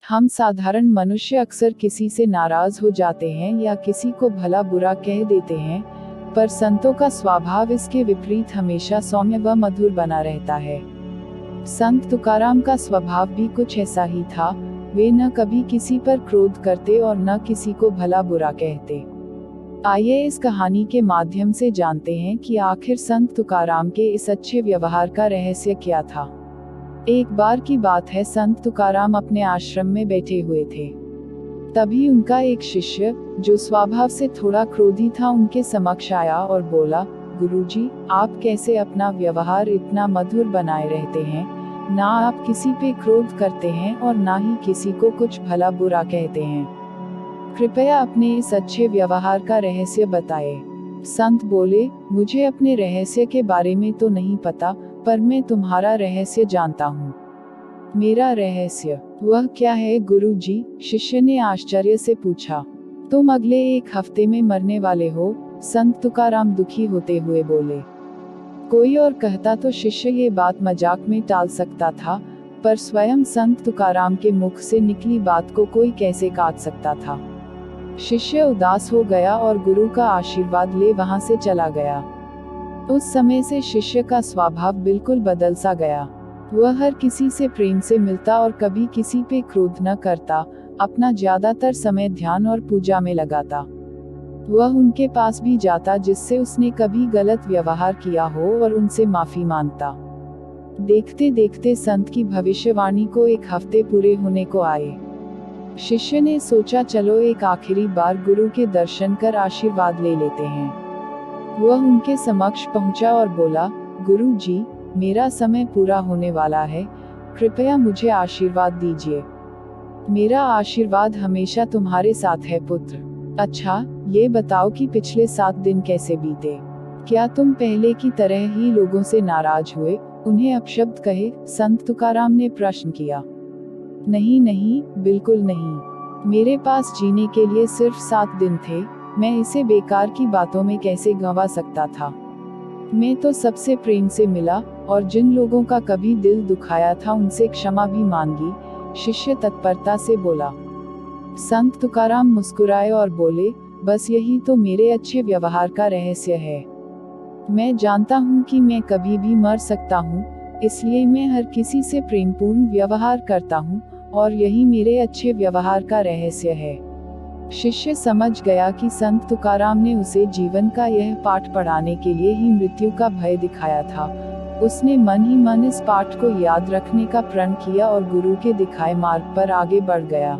हम साधारण मनुष्य अक्सर किसी से नाराज हो जाते हैं या किसी को भला बुरा कह देते हैं, पर संतों का स्वभाव इसके विपरीत हमेशा सौम्य व मधुर बना रहता है। संत तुकाराम का स्वभाव भी कुछ ऐसा ही था। वे न कभी किसी पर क्रोध करते और न किसी को भला बुरा कहते। आइए इस कहानी के माध्यम से जानते हैं कि आखिर संत तुकाराम के इस अच्छे व्यवहार का रहस्य क्या था। एक बार की बात है, संत तुकाराम अपने आश्रम में बैठे हुए थे। तभी उनका एक शिष्य, जो स्वभाव से थोड़ा क्रोधी था, उनके समक्ष आया और बोला, गुरुजी, आप कैसे अपना व्यवहार इतना मधुर बनाए रहते हैं? ना आप किसी पे क्रोध करते हैं और ना ही किसी को कुछ भला बुरा कहते हैं। कृपया अपने इस अच्छे व्यवहार का रहस्य बताएं। संत बोले, मुझे अपने रहस्य के बारे में तो नहीं पता, पर मैं तुम्हारा रहस्य जानता हूँ। मेरा रहस्य? वह क्या है गुरुजी? शिष्य ने आश्चर्य से पूछा। तुम अगले एक हफ्ते में मरने वाले हो, संत तुकाराम दुखी होते हुए बोले। कोई और कहता तो शिष्य ये बात मजाक में टाल सकता था, पर स्वयं संत तुकाराम के मुख से निकली बात को कोई कैसे काट सकता था। शिष्य उदास हो गया और गुरु का आशीर्वाद ले वहां से चला गया। उस समय से शिष्य का स्वभाव बिल्कुल बदल सा गया। वह हर किसी से प्रेम से मिलता और कभी किसी पे क्रोध न करता। अपना ज्यादातर समय ध्यान और पूजा में लगाता। वह उनके पास भी जाता जिससे उसने कभी गलत व्यवहार किया हो और उनसे माफी मांगता। देखते देखते संत की भविष्यवाणी को एक हफ्ते पूरे होने को आए। शिष्य ने सोचा, चलो एक आखिरी बार गुरु के दर्शन कर आशीर्वाद ले लेते हैं। वह उनके समक्ष पहुंचा और बोला, गुरु जी, मेरा समय पूरा होने वाला है, कृपया मुझे आशीर्वाद दीजिए। मेरा आशीर्वाद हमेशा तुम्हारे साथ है पुत्र। अच्छा, ये बताओ कि पिछले 7 दिन कैसे बीते? क्या तुम पहले की तरह ही लोगों से नाराज हुए, उन्हें अपशब्द कहे? संत तुकाराम ने प्रश्न किया। नहीं नहीं, बिल्कुल नहीं। मेरे पास जीने के लिए सिर्फ 7 दिन थे, मैं इसे बेकार की बातों में कैसे गंवा सकता था? मैं तो सबसे प्रेम से मिला और जिन लोगों का कभी दिल दुखाया था उनसे क्षमा भी मांगी, शिष्य तत्परता से बोला। संत तुकाराम मुस्कुराए और बोले, बस यही तो मेरे अच्छे व्यवहार का रहस्य है। मैं जानता हूँ कि मैं कभी भी मर सकता हूँ, इसलिए मैं हर किसी से प्रेमपूर्ण व्यवहार करता हूँ, और यही मेरे अच्छे व्यवहार का रहस्य है। शिष्य समझ गया कि संत तुकाराम ने उसे जीवन का यह पाठ पढ़ाने के लिए ही मृत्यु का भय दिखाया था। उसने मन ही मन इस पाठ को याद रखने का प्रण किया और गुरु के दिखाए मार्ग पर आगे बढ़ गया।